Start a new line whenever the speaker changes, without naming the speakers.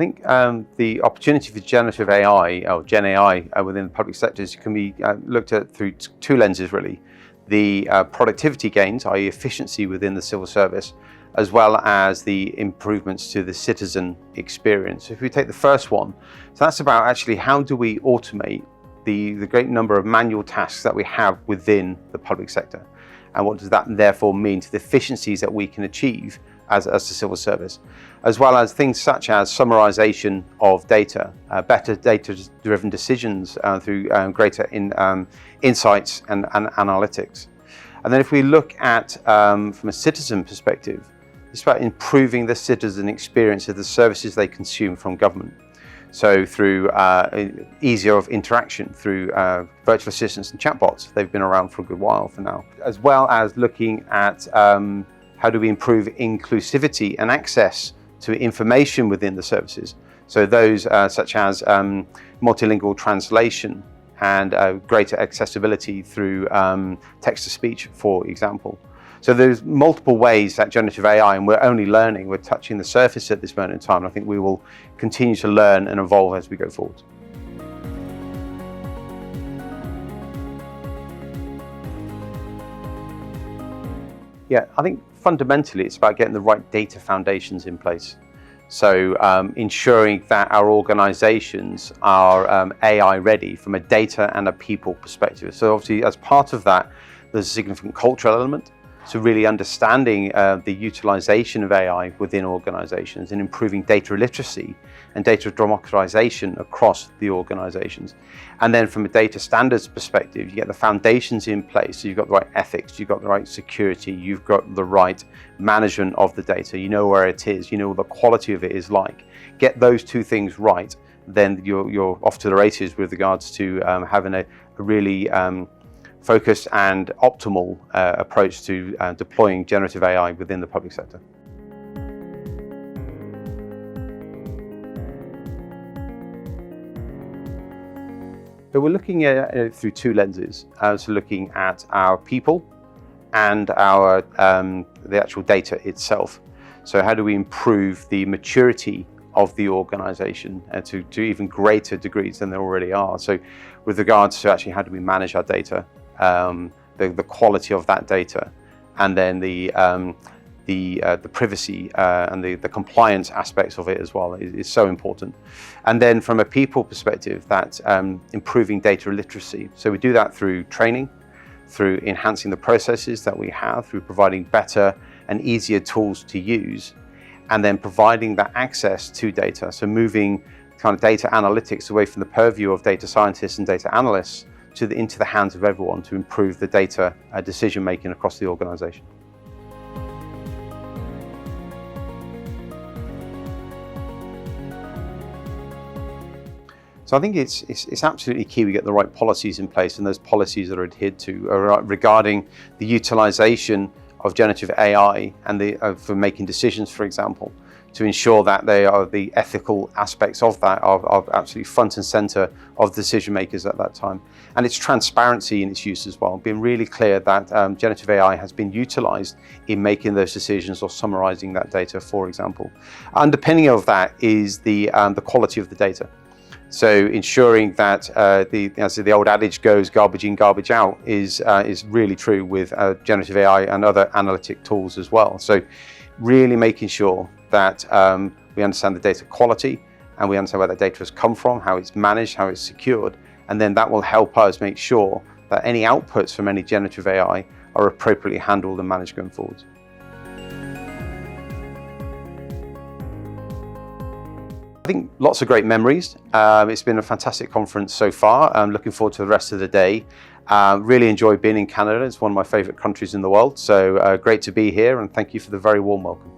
think the opportunity for generative AI, or Gen AI, within the public sectors can be looked at through two lenses really. The productivity gains, i.e. efficiency within the civil service, as well as the improvements to the citizen experience. If we take the first one, so that's about actually how do we automate the great number of manual tasks that we have within the public sector, and what does that therefore mean to the efficiencies that we can achieve as the civil service, as well as things such as summarization of data, better data-driven decisions through greater insights and analytics. And then if we look at from a citizen perspective, it's about improving the citizen experience of the services they consume from government. So through easier of interaction through virtual assistants and chatbots. They've been around for a good while for now. As well as looking at how do we improve inclusivity and access to information within the services. So those such as multilingual translation and greater accessibility through text-to-speech, for example. So there's multiple ways that generative AI, and we're only learning, we're touching the surface at this moment in time. I think we will continue to learn and evolve as we go forward. Yeah, I think fundamentally it's about getting the right data foundations in place. So ensuring that our organizations are AI ready from a data and a people perspective. So obviously as part of that, there's a significant cultural element. So really understanding the utilization of AI within organizations and improving data literacy and data democratization across the organizations. And then from a data standards perspective, you get the foundations in place. So you've got the right ethics, you've got the right security, you've got the right management of the data, you know where it is, you know what the quality of it is like. Get those two things right, then you're off to the races with regards to having a really focused and optimal approach to deploying generative AI within the public sector. So we're looking at it through two lenses. So looking at our people and our the actual data itself. So how do we improve the maturity of the organization to even greater degrees than they already are? So with regards to actually how do we manage our data, the quality of that data, and then the privacy and the compliance aspects of it as well is so important. And then from a people perspective, that's improving data literacy. So we do that through training, through enhancing the processes that we have, through providing better and easier tools to use, and then providing that access to data. So moving kind of data analytics away from the purview of data scientists and data analysts into the hands of everyone to improve the data decision making across the organization. So I think it's absolutely key we get the right policies in place, and those policies that are adhered to are regarding the utilization of generative AI and for making decisions, for example, to ensure that the ethical aspects of that are absolutely front and center of decision makers at that time. And it's transparency in its use as well, being really clear that generative AI has been utilized in making those decisions or summarizing that data, for example. Underpinning of that is the quality of the data. So ensuring that as the old adage goes, garbage in, garbage out is really true with generative AI and other analytic tools as well. So really making sure that we understand the data quality and we understand where that data has come from, how it's managed, how it's secured, and then that will help us make sure that any outputs from any generative AI are appropriately handled and managed going forward. I think lots of great memories. It's been a fantastic conference so far. I'm looking forward to the rest of the day. Really enjoyed being in Canada. It's one of my favorite countries in the world. So great to be here, and thank you for the very warm welcome.